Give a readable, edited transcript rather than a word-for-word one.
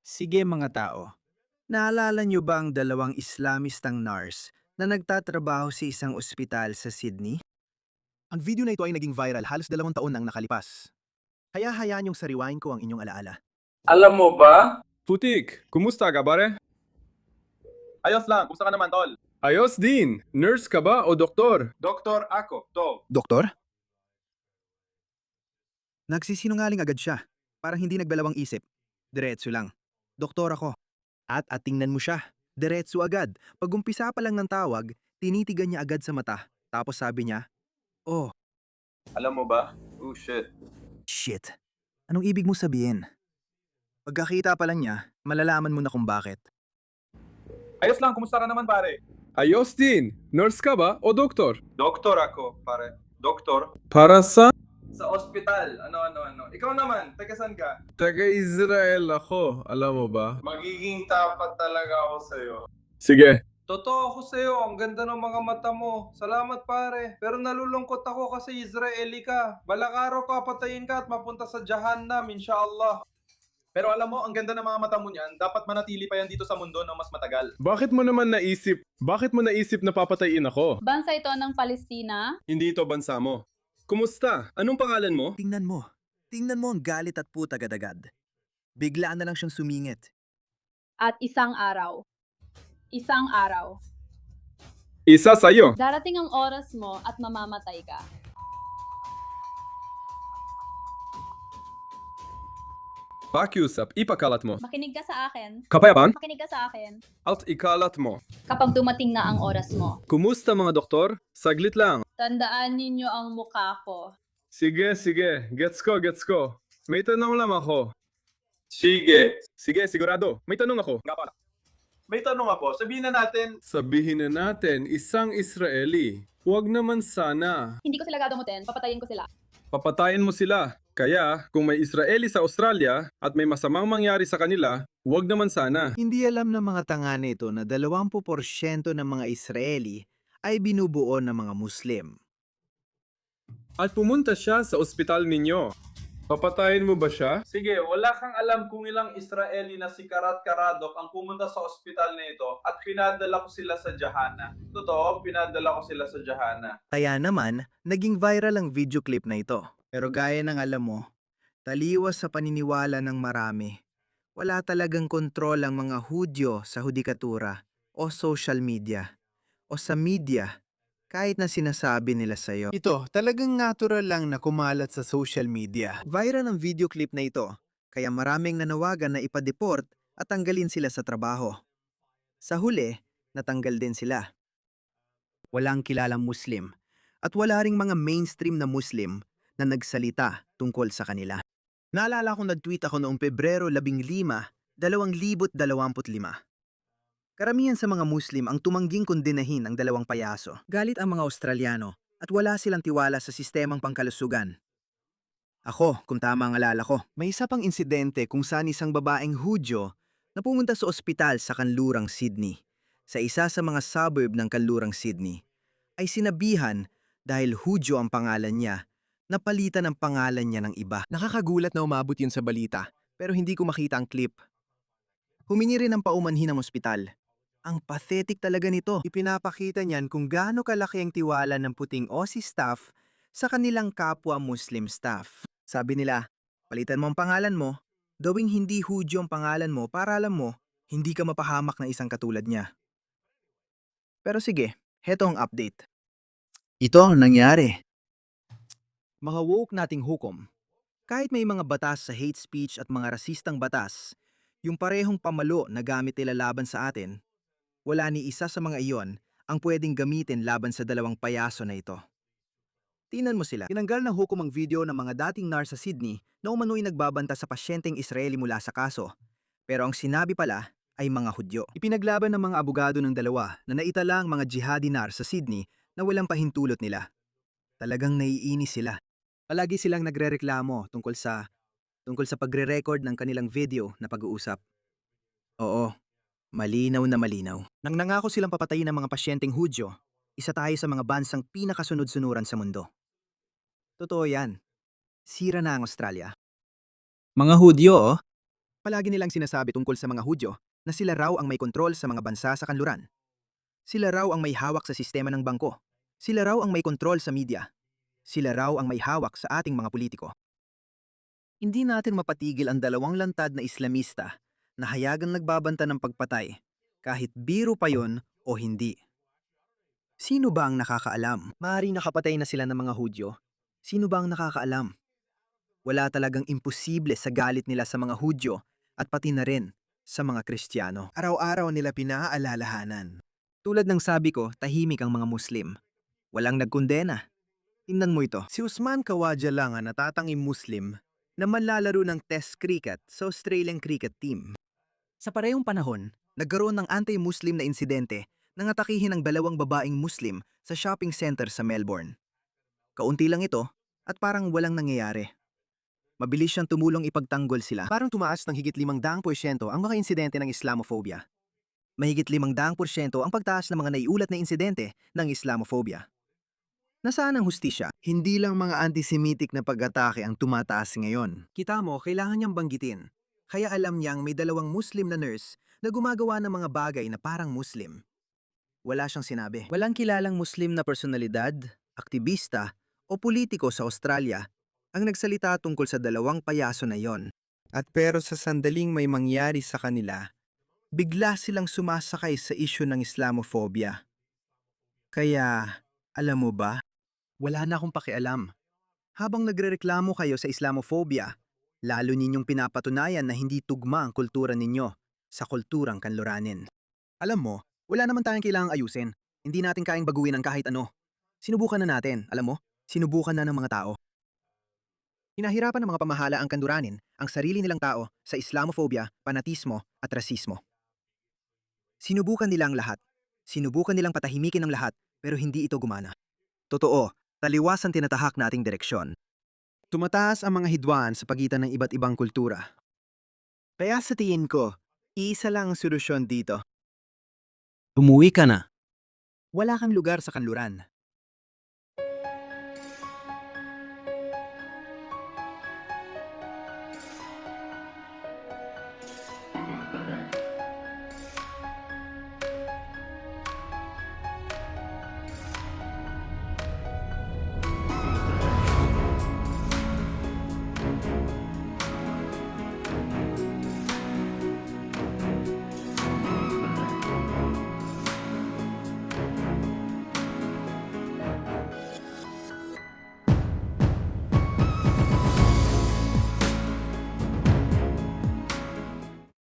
Sige mga tao, naalala niyo ba ang dalawang Islamistang nurse na nagtatrabaho sa isang ospital sa Sydney? Ang video na ito ay naging viral halos 2 taon nang nakalipas. Kaya hayaan niyong sariwain ko ang inyong alaala. Alam mo ba? Putik, kumusta ka pare? Ayos lang, kumusta ka naman, tol? Ayos din. Nurse ka ba o doktor? Doktor ako, to. Doktor? Nagsisinungaling agad siya. Parang hindi nagbalawang isip. Diretso lang. Doktor ako. At tingnan mo siya. Diretso agad. Pag-umpisa pa lang ng tawag, tinitigan niya agad sa mata. Tapos sabi niya, "Oh, Alam mo ba? Oh, shit. shit. Anong ibig mo sabihin?" Pagkakita pa lang niya, malalaman mo na kung bakit. Ayos lang, kumusta ka naman, pare? Ayos din. Nurse ka ba o doktor? Doktor ako, pare. Doktor? Para sa Sa ospital. Ano. Ikaw naman, taga saan ka? taga-Israel ako. Alam mo ba? Magiging tapat talaga ako sa'yo. Sige. Totoo ako sa'yo, ang ganda ng mga mata mo. Salamat, pare. Pero nalulungkot ako kasi Israeli ka. Balang araw ka, patayin ka at mapunta sa Jahannam, inshallah. Pero alam mo, ang ganda ng mga mata mo niyan, dapat manatili pa yan dito sa mundo ng mas matagal. Bakit mo naisip na papatayin ako? Bansa ito ng Palestina. Hindi ito bansa mo. Kumusta? Anong pangalan mo? Tingnan mo. Tingnan mo ang galit at puta agad-agad. Bigla na lang siyang sumingit. At isang araw. Isang araw. Isa sa'yo. Darating ang oras mo at mamamatay ka. Pakiusap, ipakalat mo. Makinig ka sa akin. Kapayapan? Makinig ka sa akin. At ikalat mo. Kapag dumating na ang oras mo. Kumusta mga doktor? Saglit lang. Tandaan ninyo ang mukha ko. Sige. Gets ko. May tanong lang ako. Sige. Sige, sigurado. May tanong ako. Nga pala. May tanong ako, Sabihin na natin, isang Israeli. Huwag naman sana. Hindi ko sila gagamutin. Papatayin ko sila. Papatayin mo sila. Kaya, kung may Israeli sa Australia at may masamang mangyari sa kanila, huwag naman sana. Hindi alam ng mga tanga nito na 20% ng mga Israeli ay binubuo ng mga Muslim. At pumunta siya sa ospital ninyo. Papatayin mo ba siya? Sige, wala kang alam kung ilang Israeli na si Karat Karadok ang pumunta sa ospital nito at pinadala ko sila sa Jahana. Totoo, pinadala ko sila sa Jahana. Kaya naman, naging viral ang video clip na ito. Pero gaya ng alam mo, taliwas sa paniniwala ng marami, wala talagang kontrol ang mga Hudyo sa hudikatura o social media o sa media kahit na sinasabi nila sa'yo. Ito, talagang natural lang na kumalat sa social media. Viral ang video clip na ito, kaya maraming nanawagan na ipadeport at tanggalin sila sa trabaho. Sa huli, natanggal din sila. Walang kilalang Muslim at wala ring mga mainstream na Muslim na nagsalita tungkol sa kanila. Naalala kong nag-tweet ako noong Pebrero 15, 2025. Karamihan sa mga Muslim ang tumangging kondinahin ang dalawang payaso. Galit ang mga Australiano at wala silang tiwala sa sistemang pangkalusugan. Ako, kung tama ang alala ko, may isa pang insidente kung saan isang babaeng Hudyo na pumunta sa ospital sa kanlurang Sydney. Sa isa sa mga suburb ng kanlurang Sydney, ay sinabihan dahil Hudyo ang pangalan niya, napalitan ang pangalan niya ng iba. Nakakagulat na umabot yun sa balita, pero hindi ko makita ang clip. Humingi rin ng paumanhin ng ospital. Ang pathetic talaga nito. Ipinapakita niyan kung gaano kalaki ang tiwala ng puting Aussie staff sa kanilang kapwa Muslim staff. Sabi nila, palitan mo ang pangalan mo, gawing hindi Hudyo ang pangalan mo para alam mo, hindi ka mapahamak na isang katulad niya. Pero sige, heto ang update. Ito ang nangyari. Mga woke nating hukom. Kahit may mga batas sa hate speech at mga rasistang batas, yung parehong pamalo na gamit nila laban sa atin, wala ni isa sa mga iyon ang pwedeng gamitin laban sa dalawang payaso na ito. Tingnan mo sila. Tinanggal ng hukom ang video ng mga dating nurse sa Sydney na umano'y nagbabanta sa pasyenteng Israeli mula sa kaso. Pero ang sinabi pala ay mga Hudyo. Ipinaglaban ng mga abogado ng dalawa na naitala ang mga jihadi nurse sa Sydney na walang pahintulot nila. Talagang naiinis sila. Palagi silang nagrereklamo tungkol sa pagre-record ng kanilang video na pag-uusap. Oo, malinaw na malinaw. Nang nangako silang papatayin ng mga pasyenteng Hudyo, isa tayo sa mga bansang pinakasunod-sunuran sa mundo. Totoo yan. Sira na ang Australia. Mga Hudyo, oh. Palagi nilang sinasabi tungkol sa mga Hudyo na sila raw ang may kontrol sa mga bansa sa kanluran. Sila raw ang may hawak sa sistema ng bangko. Sila raw ang may kontrol sa media. Sila raw ang may hawak sa ating mga politiko. Hindi natin mapatigil ang dalawang lantad na Islamista na hayagang nagbabanta ng pagpatay, kahit biro pa yon o hindi. Sino ba ang nakakaalam? Maaaring nakapatay na sila ng mga Hudyo. Sino ba ang nakakaalam? Wala talagang imposible sa galit nila sa mga Hudyo at pati na rin sa mga Kristiyano. Araw-araw nila pinaalalahanan. Tulad ng sabi ko, tahimik ang mga Muslim. Walang nagkondena. Tingnan mo ito. Si Usman Khawaja lang ang natatanging Muslim na manlalaro ng Test cricket sa Australian cricket team. Sa parehong panahon, nagkaroon ng anti-Muslim na insidente nang atakihin ng dalawang babaeng Muslim sa shopping center sa Melbourne. Kaunti lang ito at parang walang nangyayari. Mabilis siyang tumulong ipagtanggol sila. Parang tumaas ng higit 500% ang mga insidente ng Islamophobia. Mahigit 500% ang pagtaas ng mga naiulat na insidente ng Islamophobia. Nasaan ang hustisya? Hindi lang mga antisemitic na pag-atake ang tumataas ngayon. Kita mo, kailangan niyang banggitin. Kaya alam niyang may dalawang Muslim na nurse na gumagawa ng mga bagay na parang Muslim. Wala siyang sinabi. Walang kilalang Muslim na personalidad, aktivista, o politiko sa Australia ang nagsalita tungkol sa dalawang payaso na yon. At pero sa sandaling may mangyari sa kanila, bigla silang sumasakay sa isyu ng Islamophobia. Kaya, alam mo ba, wala na akong pakialam. Habang nagrereklamo kayo sa Islamophobia, lalo ninyong pinapatunayan na hindi tugma ang kultura ninyo sa kulturang kanluranin. Alam mo, wala naman tayong kailangang ayusin. Hindi natin kayang baguhin ang kahit ano. Sinubukan na natin, alam mo? Sinubukan na ng mga tao. Hinahirapan ng mga pamahala ang kanluranin ang sarili nilang tao sa Islamophobia, fanatismo at rasismo. Sinubukan nila ang lahat. Sinubukan nilang patahimikin ang lahat pero hindi ito gumana. Totoo, taliwas ang tinatahak nating direksyon. Tumataas ang mga hidwaan sa pagitan ng iba't ibang kultura. Kaya sa tingin ko, isa lang ang solusyon dito. Umuwi ka na. Wala kang lugar sa kanluran.